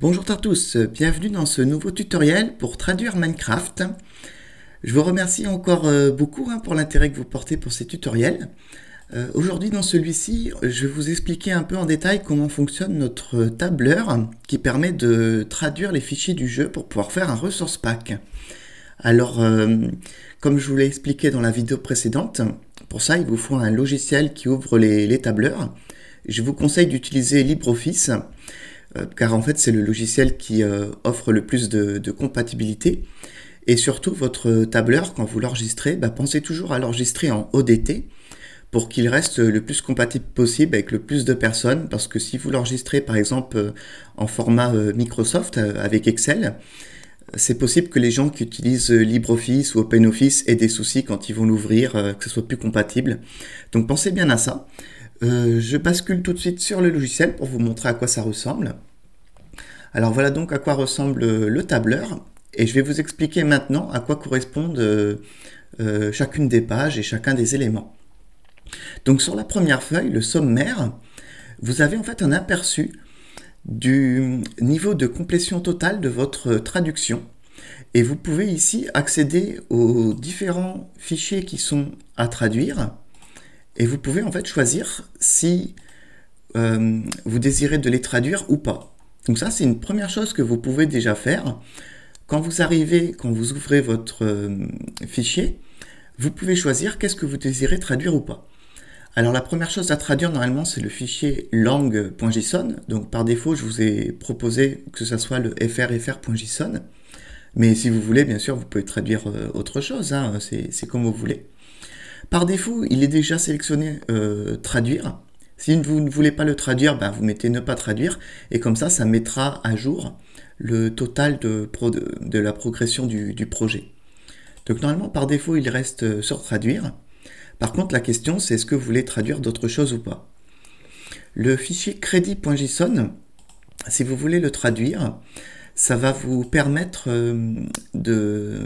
Bonjour à tous, bienvenue dans ce nouveau tutoriel pour traduire Minecraft. Je vous remercie encore beaucoup pour l'intérêt que vous portez pour ces tutoriels. Aujourd'hui dans celui-ci, je vais vous expliquer un peu en détail comment fonctionne notre tableur qui permet de traduire les fichiers du jeu pour pouvoir faire un resource pack. Alors, comme je vous l'ai expliqué dans la vidéo précédente, pour ça il vous faut un logiciel qui ouvre les tableurs. Je vous conseille d'utiliser LibreOffice. Car en fait c'est le logiciel qui offre le plus de compatibilité. Et surtout votre tableur, quand vous l'enregistrez, pensez toujours à l'enregistrer en ODT pour qu'il reste le plus compatible possible avec le plus de personnes, parce que si vous l'enregistrez par exemple en format Microsoft avec Excel, c'est possible que les gens qui utilisent LibreOffice ou OpenOffice aient des soucis quand ils vont l'ouvrir, que ce soit plus compatible. Donc pensez bien à ça. Je bascule tout de suite sur le logiciel pour vous montrer à quoi ça ressemble. Alors voilà donc à quoi ressemble le tableur, et je vais vous expliquer maintenant à quoi correspondent chacune des pages et chacun des éléments. Donc sur la première feuille, le sommaire, vous avez en fait un aperçu du niveau de complétion totale de votre traduction, et vous pouvez ici accéder aux différents fichiers qui sont à traduire, et vous pouvez en fait choisir si vous désirez de les traduire ou pas. Donc ça, c'est une première chose que vous pouvez déjà faire. Quand vous ouvrez votre fichier, vous pouvez choisir qu'est-ce que vous désirez traduire ou pas. Alors la première chose à traduire normalement, c'est le fichier lang.json. Donc par défaut, je vous ai proposé que ce soit le frfr.json. Mais si vous voulez, bien sûr, vous pouvez traduire autre chose, c'est comme vous voulez. Par défaut, il est déjà sélectionné traduire. Si vous ne voulez pas le traduire, vous mettez ne pas traduire, et comme ça mettra à jour le total de la progression du projet. Donc normalement, par défaut, il reste sur traduire. Par contre, la question, c'est est-ce que vous voulez traduire d'autres choses ou pas. Le fichier crédit.json, si vous voulez le traduire, ça va vous permettre de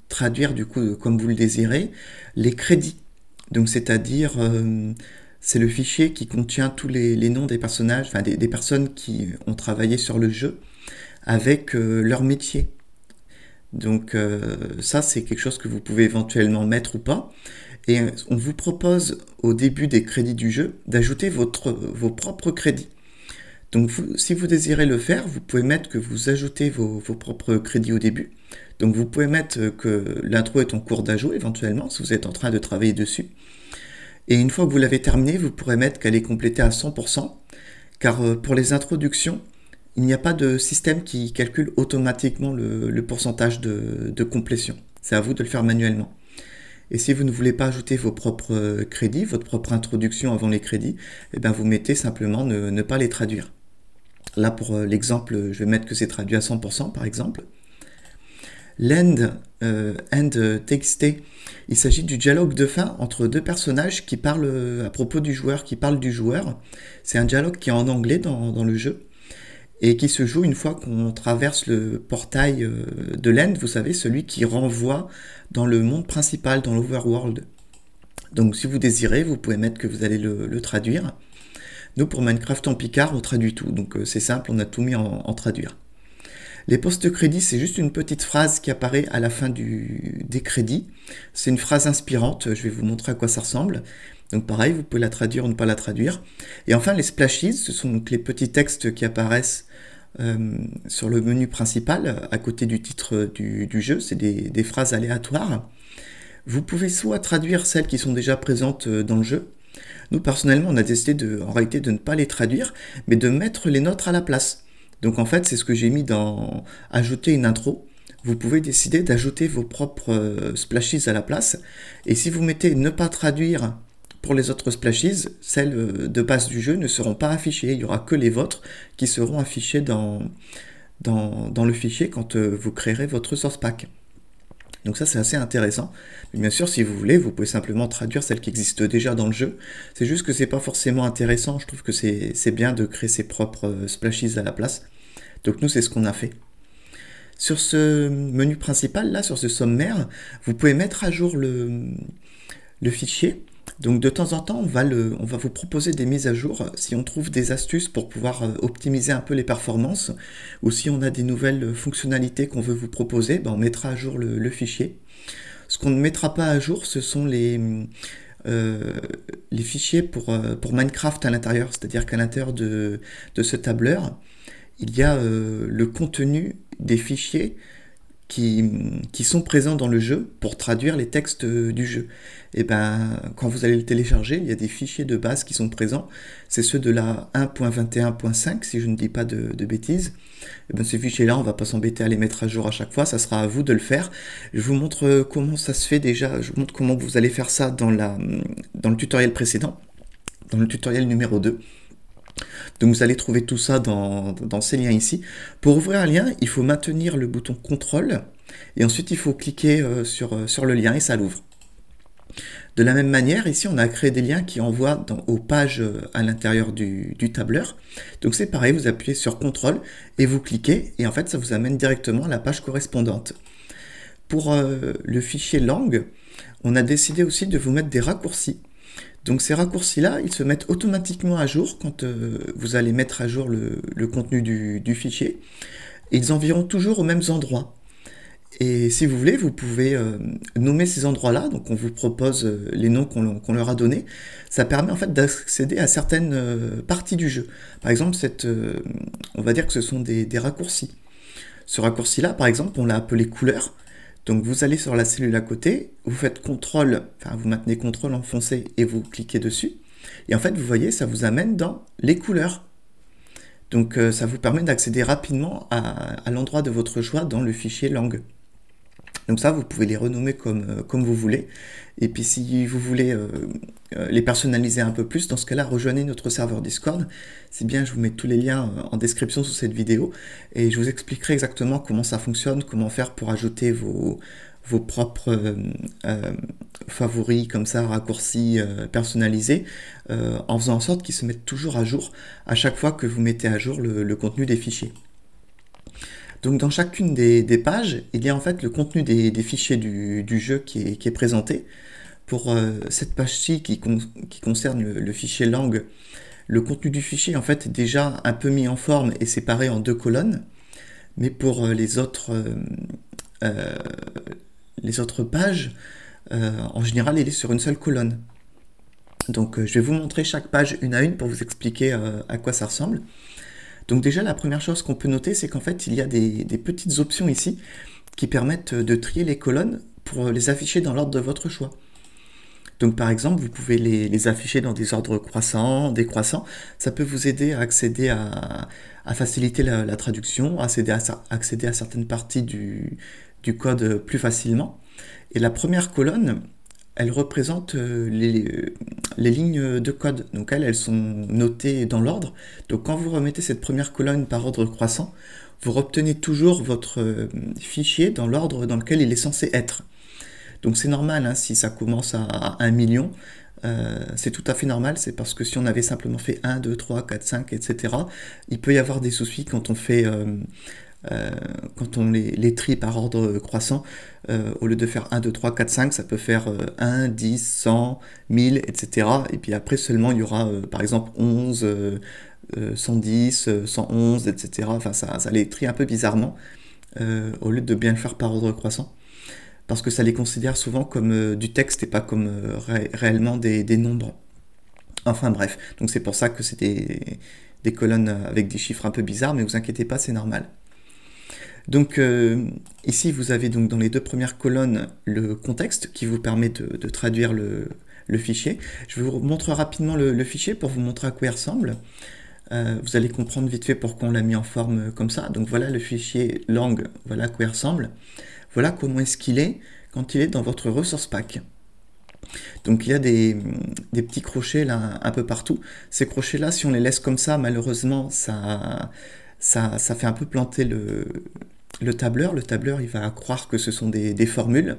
traduire, du coup, comme vous le désirez, les crédits. Donc c'est-à-dire... c'est le fichier qui contient tous les noms des personnages, enfin des personnes qui ont travaillé sur le jeu avec leur métier. Donc ça, c'est quelque chose que vous pouvez éventuellement mettre ou pas. Et on vous propose au début des crédits du jeu d'ajouter vos propres crédits. Donc si vous désirez le faire, vous pouvez mettre que vous ajoutez vos propres crédits au début. Donc vous pouvez mettre que l'intro est en cours d'ajout éventuellement, si vous êtes en train de travailler dessus. Et une fois que vous l'avez terminé, vous pourrez mettre qu'elle est complétée à 100%, car pour les introductions, il n'y a pas de système qui calcule automatiquement le pourcentage de complétion. C'est à vous de le faire manuellement. Et si vous ne voulez pas ajouter vos propres crédits, votre propre introduction avant les crédits, vous mettez simplement ne pas les traduire. Là, pour l'exemple, je vais mettre que c'est traduit à 100% par exemple. End.txt, il s'agit du dialogue de fin entre deux personnages qui parlent à propos du joueur, qui parlent du joueur. C'est un dialogue qui est en anglais dans le jeu et qui se joue une fois qu'on traverse le portail de l'end, vous savez, celui qui renvoie dans le monde principal, dans l'overworld. Donc si vous désirez, vous pouvez mettre que vous allez le traduire. Nous, pour Minecraft en Picard, on traduit tout, donc c'est simple, on a tout mis en traduire. Les post-crédits, c'est juste une petite phrase qui apparaît à la fin des crédits. C'est une phrase inspirante, je vais vous montrer à quoi ça ressemble. Donc pareil, vous pouvez la traduire ou ne pas la traduire. Et enfin, les splashes, ce sont donc les petits textes qui apparaissent sur le menu principal, à côté du titre du jeu. C'est des phrases aléatoires. Vous pouvez soit traduire celles qui sont déjà présentes dans le jeu. Nous, personnellement, on a décidé en réalité de ne pas les traduire, mais de mettre les nôtres à la place. Donc en fait, c'est ce que j'ai mis dans ajouter une intro. Vous pouvez décider d'ajouter vos propres splashes à la place. Et si vous mettez ne pas traduire pour les autres splashes, celles de base du jeu ne seront pas affichées. Il n'y aura que les vôtres qui seront affichées dans le fichier quand vous créerez votre source pack. Donc ça, c'est assez intéressant. Mais bien sûr, si vous voulez, vous pouvez simplement traduire celles qui existent déjà dans le jeu. C'est juste que c'est pas forcément intéressant. Je trouve que c'est bien de créer ses propres splashes à la place. Donc nous, c'est ce qu'on a fait. Sur ce menu principal, là, sur ce sommaire, vous pouvez mettre à jour le fichier Donc de temps en temps, on va vous proposer des mises à jour si on trouve des astuces pour pouvoir optimiser un peu les performances, ou si on a des nouvelles fonctionnalités qu'on veut vous proposer, ben on mettra à jour le fichier. Ce qu'on ne mettra pas à jour, ce sont les fichiers pour Minecraft à l'intérieur, c'est-à-dire qu'à l'intérieur de ce tableur, il y a le contenu des fichiers qui sont présents dans le jeu pour traduire les textes du jeu. Et ben, quand vous allez le télécharger, il y a des fichiers de base qui sont présents. C'est ceux de la 1.21.5, si je ne dis pas de bêtises. Et ben, ces fichiers-là, on ne va pas s'embêter à les mettre à jour à chaque fois, ça sera à vous de le faire. Je vous montre comment ça se fait déjà, je vous montre comment vous allez faire ça dans le tutoriel précédent, dans le tutoriel numéro 2. Donc vous allez trouver tout ça dans ces liens ici. Pour ouvrir un lien, il faut maintenir le bouton CTRL et ensuite il faut cliquer sur le lien et ça l'ouvre. De la même manière, ici on a créé des liens qui envoient aux pages à l'intérieur du tableur. Donc c'est pareil, vous appuyez sur CTRL et vous cliquez et en fait ça vous amène directement à la page correspondante. Pour le fichier langue, on a décidé aussi de vous mettre des raccourcis. Donc ces raccourcis-là, ils se mettent automatiquement à jour quand vous allez mettre à jour le contenu du fichier. Et ils enverront toujours aux mêmes endroits. Et si vous voulez, vous pouvez nommer ces endroits-là. Donc on vous propose les noms qu'on leur a donnés. Ça permet en fait d'accéder à certaines parties du jeu. Par exemple, on va dire que ce sont des raccourcis. Ce raccourci-là, par exemple, on l'a appelé couleur. Donc vous allez sur la cellule à côté, vous faites CTRL, enfin vous maintenez CTRL enfoncé et vous cliquez dessus. Et en fait, vous voyez, ça vous amène dans les couleurs. Donc ça vous permet d'accéder rapidement à l'endroit de votre choix dans le fichier langue. Donc ça, vous pouvez les renommer comme vous voulez. Et puis si vous voulez les personnaliser un peu plus, dans ce cas-là, rejoignez notre serveur Discord. C'est bien, je vous mets tous les liens en description sous cette vidéo. Et je vous expliquerai exactement comment ça fonctionne, comment faire pour ajouter vos propres favoris, comme ça, raccourcis personnalisés, en faisant en sorte qu'ils se mettent toujours à jour à chaque fois que vous mettez à jour le contenu des fichiers. Donc dans chacune des pages, il y a en fait le contenu des fichiers du jeu qui est présenté. Pour cette page-ci qui concerne le fichier langue, le contenu du fichier en fait est déjà un peu mis en forme et séparé en deux colonnes. Mais pour les autres pages, en général, il est sur une seule colonne. Donc je vais vous montrer chaque page une à une pour vous expliquer à quoi ça ressemble. Donc déjà, la première chose qu'on peut noter, c'est qu'en fait, il y a des petites options ici qui permettent de trier les colonnes pour les afficher dans l'ordre de votre choix. Donc par exemple, vous pouvez les afficher dans des ordres croissants, décroissants. Ça peut vous aider à accéder à faciliter la traduction, à accéder à certaines parties du code plus facilement. Et la première colonne, elle représente les lignes de code. Donc elles sont notées dans l'ordre. Donc quand vous remettez cette première colonne par ordre croissant, vous obtenez toujours votre fichier dans l'ordre dans lequel il est censé être. Donc c'est normal, hein, si ça commence à 1 million, c'est tout à fait normal, c'est parce que si on avait simplement fait 1, 2, 3, 4, 5, etc., il peut y avoir des soucis quand on fait... quand on les trie par ordre croissant, au lieu de faire 1, 2, 3, 4, 5, ça peut faire 1, 10, 100, 1000, etc. Et puis après seulement il y aura par exemple 11, 110, 111, etc. Enfin ça les trie un peu bizarrement, au lieu de bien le faire par ordre croissant. Parce que ça les considère souvent comme du texte et pas comme réellement des nombres. Enfin bref, donc c'est pour ça que c'est des colonnes avec des chiffres un peu bizarres, mais vous inquiétez pas, c'est normal. Donc ici vous avez donc dans les deux premières colonnes le contexte qui vous permet de traduire le fichier. Je vous montre rapidement le fichier pour vous montrer à quoi il ressemble. Vous allez comprendre vite fait pourquoi on l'a mis en forme comme ça. Donc voilà le fichier langue, voilà à quoi il ressemble. Voilà comment est-ce qu'il est quand il est dans votre resource pack. Donc il y a des petits crochets là un peu partout. Ces crochets là, si on les laisse comme ça, malheureusement ça fait un peu planter le tableur. Le tableur il va croire que ce sont des formules.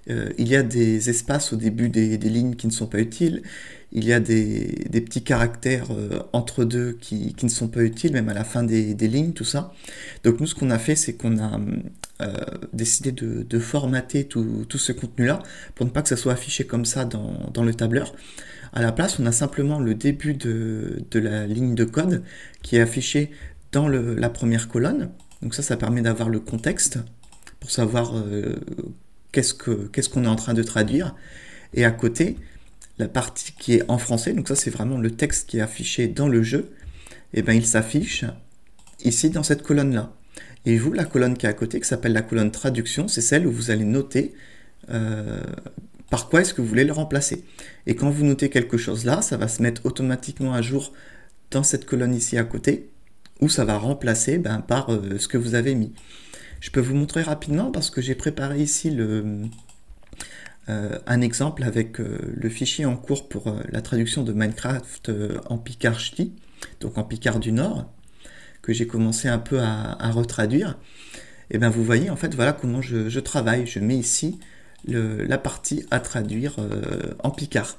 il y a des espaces au début des lignes qui ne sont pas utiles, il y a des petits caractères entre deux qui ne sont pas utiles, même à la fin des lignes, tout ça. Donc nous, ce qu'on a fait, c'est qu'on a décidé de formater tout ce contenu-là pour ne pas que ça soit affiché comme ça dans le tableur. À la place, on a simplement le début de la ligne de code qui est affiché dans la première colonne. Donc ça permet d'avoir le contexte pour savoir qu'est-ce qu'on est en train de traduire. Et à côté, la partie qui est en français, donc ça c'est vraiment le texte qui est affiché dans le jeu, et bien il s'affiche ici dans cette colonne-là. Et vous, la colonne qui est à côté, qui s'appelle la colonne traduction, c'est celle où vous allez noter par quoi est-ce que vous voulez le remplacer. Et quand vous notez quelque chose là, ça va se mettre automatiquement à jour dans cette colonne ici à côté, où ça va remplacer par ce que vous avez mis. Je peux vous montrer rapidement parce que j'ai préparé ici un exemple avec le fichier en cours pour la traduction de Minecraft en Picard Ch'ti, donc en Picard du Nord, que j'ai commencé un peu à retraduire. Et bien vous voyez en fait voilà comment je travaille. Je mets ici la partie à traduire en Picard.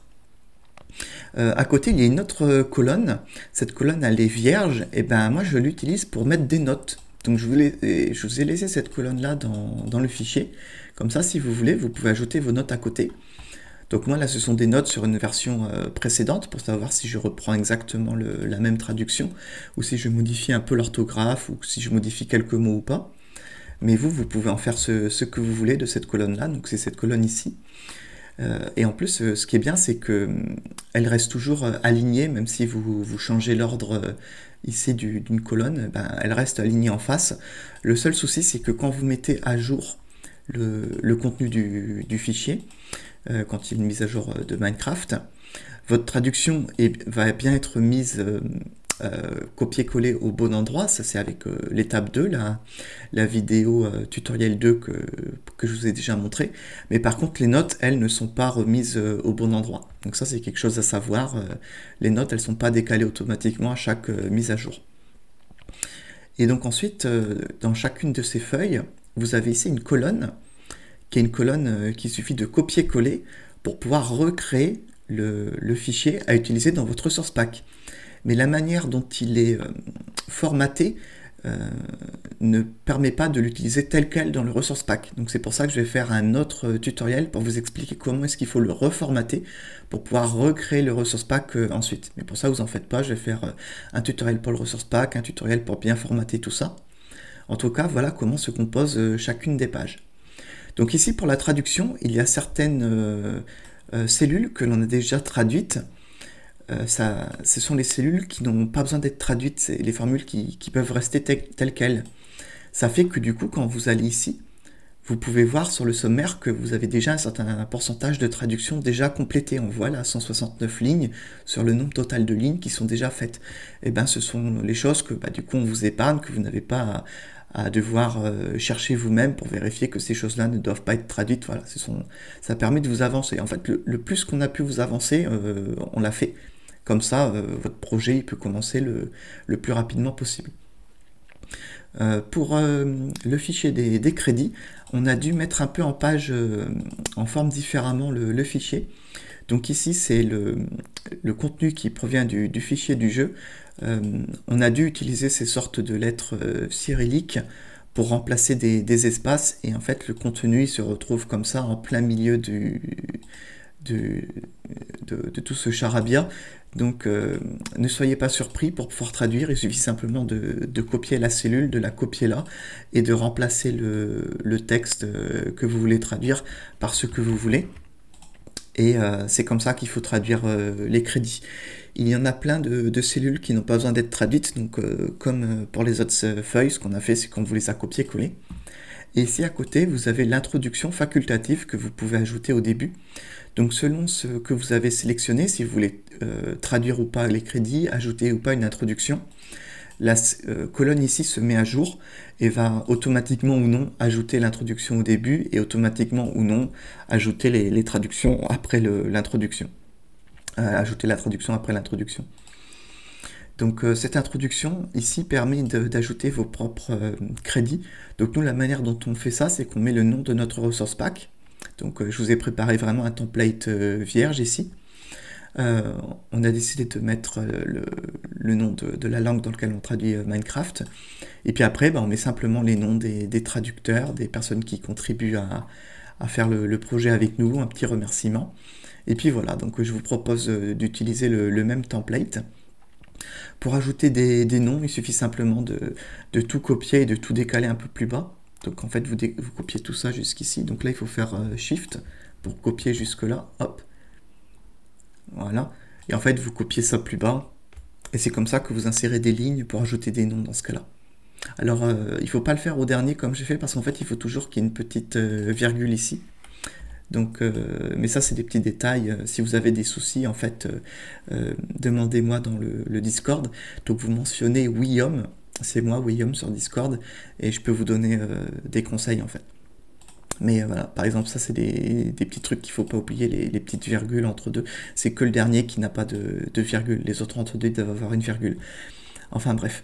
À côté il y a une autre colonne. Cette colonne elle est vierge, et ben moi je l'utilise pour mettre des notes. Donc je vous ai laissé cette colonne là dans le fichier. Comme ça, si vous voulez, vous pouvez ajouter vos notes à côté. Donc moi là ce sont des notes sur une version précédente pour savoir si je reprends exactement la même traduction ou si je modifie un peu l'orthographe ou si je modifie quelques mots ou pas. Mais vous pouvez en faire ce que vous voulez de cette colonne là, donc c'est cette colonne ici. Et en plus ce qui est bien c'est que elle reste toujours alignée, même si vous changez l'ordre ici d'une colonne, elle reste alignée en face. Le seul souci c'est que quand vous mettez à jour le contenu du fichier, quand il y a une mise à jour de Minecraft, votre traduction va bien être mise copier-coller au bon endroit. Ça c'est avec l'étape 2, la vidéo tutoriel 2 que je vous ai déjà montré. Mais par contre les notes, elles ne sont pas remises au bon endroit. Donc ça c'est quelque chose à savoir. Les notes, elles ne sont pas décalées automatiquement à chaque mise à jour. Et donc ensuite, dans chacune de ces feuilles, vous avez ici une colonne, qui est une colonne qu'il suffit de copier-coller pour pouvoir recréer le fichier à utiliser dans votre source pack. Mais la manière dont il est formaté ne permet pas de l'utiliser tel quel dans le resource pack. Donc c'est pour ça que je vais faire un autre tutoriel pour vous expliquer comment est-ce qu'il faut le reformater pour pouvoir recréer le resource pack ensuite. Mais pour ça, vous en faites pas, je vais faire un tutoriel pour le resource pack, un tutoriel pour bien formater tout ça. En tout cas, voilà comment se compose chacune des pages. Donc ici, pour la traduction, il y a certaines cellules que l'on a déjà traduites. Ce sont les cellules qui n'ont pas besoin d'être traduites, c'est les formules qui peuvent rester telles quelles. Ça fait que du coup, quand vous allez ici, vous pouvez voir sur le sommaire que vous avez déjà un certain pourcentage de traduction déjà complété. On voit là 169 lignes sur le nombre total de lignes qui sont déjà faites. Et bien ce sont les choses que du coup on vous épargne, que vous n'avez pas à devoir chercher vous-même pour vérifier que ces choses-là ne doivent pas être traduites. Voilà, ça permet de vous avancer. En fait, le plus qu'on a pu vous avancer, on l'a fait. Comme ça, votre projet il peut commencer le plus rapidement possible. Pour le fichier des crédits, on a dû mettre un peu en page, en forme différemment le fichier. Donc ici, c'est le contenu qui provient du fichier du jeu. On a dû utiliser ces sortes de lettres cyrilliques pour remplacer des espaces. Et en fait, le contenu il se retrouve comme ça en plein milieu de tout ce charabia. Donc ne soyez pas surpris, pour pouvoir traduire, il suffit simplement de copier la cellule, de la copier là, et de remplacer le texte que vous voulez traduire par ce que vous voulez. Et c'est comme ça qu'il faut traduire les crédits. Il y en a plein de cellules qui n'ont pas besoin d'être traduites, donc comme pour les autres feuilles, ce qu'on a fait, c'est qu'on vous les a copiées-collées. Et ici à côté, vous avez l'introduction facultative que vous pouvez ajouter au début. Donc selon ce que vous avez sélectionné, si vous voulez traduire ou pas les crédits, ajouter ou pas une introduction, la colonne ici se met à jour et va automatiquement ou non ajouter l'introduction au début et automatiquement ou non ajouter les traductions après l'introduction. Ajouter la traduction après l'introduction. Donc cette introduction ici permet d'ajouter vos propres crédits. Donc nous, la manière dont on fait ça, c'est qu'on met le nom de notre resource pack. Donc je vous ai préparé vraiment un template vierge ici. On a décidé de mettre le nom de la langue dans laquelle on traduit Minecraft. Et puis après, on met simplement les noms des traducteurs, des personnes qui contribuent à faire le projet avec nous, un petit remerciement. Et puis voilà, donc je vous propose d'utiliser le même template. Pour ajouter des noms, il suffit simplement de tout copier et de tout décaler un peu plus bas. Donc en fait, vous copiez tout ça jusqu'ici. Donc là, il faut faire Shift pour copier jusque là. Hop. Voilà. Et en fait, vous copiez ça plus bas. Et c'est comme ça que vous insérez des lignes pour ajouter des noms dans ce cas-là. Alors, il ne faut pas le faire au dernier comme j'ai fait, parce qu'en fait, il faut toujours qu'il y ait une petite virgule ici. Donc, mais ça, c'est des petits détails. Si vous avez des soucis, en fait, demandez-moi dans le Discord. Donc, vous mentionnez William. C'est moi, William, sur Discord. Et je peux vous donner des conseils, en fait. Mais voilà, par exemple, ça c'est des petits trucs qu'il ne faut pas oublier, les petites virgules entre deux. C'est que le dernier qui n'a pas de virgule. Les autres entre deux doivent avoir une virgule. Enfin bref.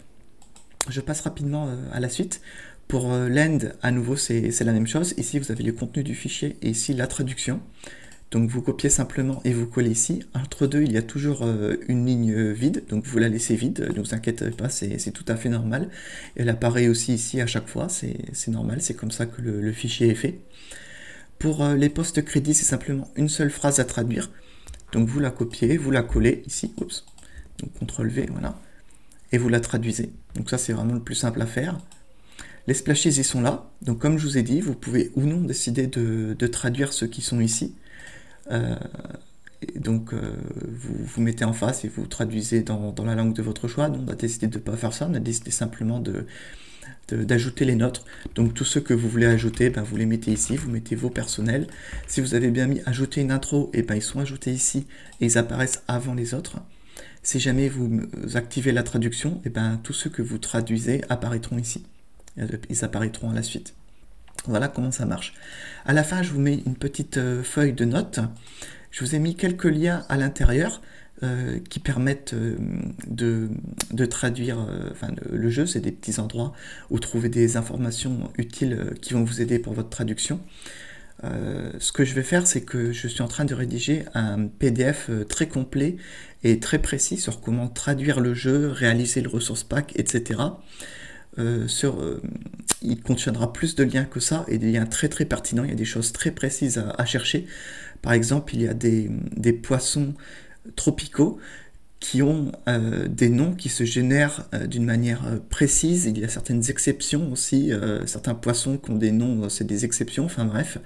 Je passe rapidement à la suite. Pour l'end, à nouveau, c'est la même chose. Ici, vous avez le contenu du fichier et ici, la traduction. Donc vous copiez simplement et vous collez ici. Entre deux, il y a toujours une ligne vide, donc vous la laissez vide, ne vous inquiétez pas, c'est tout à fait normal. Elle apparaît aussi ici à chaque fois, c'est normal, c'est comme ça que le fichier est fait. Pour les post-crédits, c'est simplement une seule phrase à traduire. Donc vous la copiez, vous la collez ici, oups, donc CTRL-V, voilà, et vous la traduisez. Donc ça, c'est vraiment le plus simple à faire. Les splashes, ils sont là, donc comme je vous ai dit, vous pouvez ou non décider de traduire ceux qui sont ici. Et donc vous mettez en face et vous traduisez dans la langue de votre choix. Nous, on a décidé de ne pas faire ça, on a décidé simplement d'ajouter les nôtres. Donc tous ceux que vous voulez ajouter, vous les mettez ici, vous mettez vos personnels. Si vous avez bien mis ajouter une intro, et ils sont ajoutés ici et ils apparaissent avant les autres. Si jamais vous activez la traduction, tous ceux que vous traduisez apparaîtront ici. Ils apparaîtront à la suite. Voilà comment ça marche. À la fin, je vous mets une petite feuille de notes. Je vous ai mis quelques liens à l'intérieur qui permettent de traduire le jeu. C'est des petits endroits où trouver des informations utiles qui vont vous aider pour votre traduction. Ce que je vais faire, c'est que je suis en train de rédiger un PDF très complet et très précis sur comment traduire le jeu, réaliser le ressource pack, etc. Il contiendra plus de liens que ça, et des liens très très pertinents. Il y a des choses très précises à chercher. Par exemple, il y a des poissons tropicaux qui ont des noms qui se génèrent d'une manière précise. Il y a certaines exceptions aussi, certains poissons qui ont des noms, c'est des exceptions, enfin bref.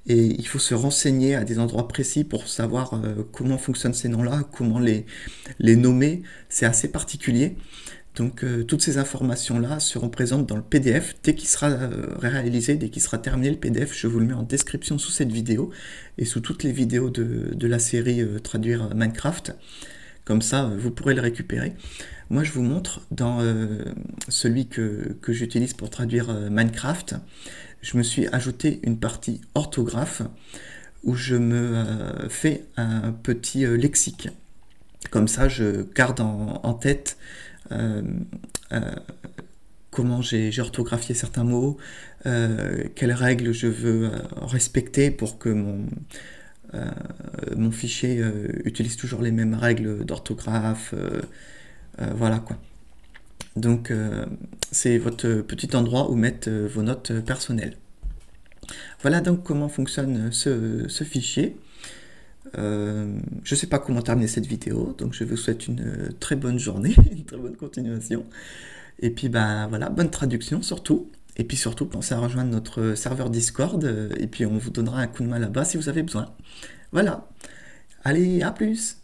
Et il faut se renseigner à des endroits précis pour savoir comment fonctionnent ces noms-là, comment les nommer. C'est assez particulier. Donc toutes ces informations-là seront présentes dans le PDF dès qu'il sera réalisé, dès qu'il sera terminé le PDF. Je vous le mets en description sous cette vidéo et sous toutes les vidéos de la série Traduire Minecraft. Comme ça, vous pourrez le récupérer. Moi, je vous montre dans celui que j'utilise pour traduire Minecraft. Je me suis ajouté une partie orthographe où je me fais un petit lexique. Comme ça, je garde en tête comment j'ai orthographié certains mots, quelles règles je veux respecter pour que mon fichier utilise toujours les mêmes règles d'orthographe, voilà quoi. Donc c'est votre petit endroit où mettre vos notes personnelles. Voilà donc comment fonctionne ce fichier. Je ne sais pas comment terminer cette vidéo, donc je vous souhaite une très bonne journée, une très bonne continuation. Et puis voilà, bonne traduction surtout. Et puis surtout, pensez à rejoindre notre serveur Discord, et puis on vous donnera un coup de main là-bas si vous avez besoin. Voilà. Allez, à plus!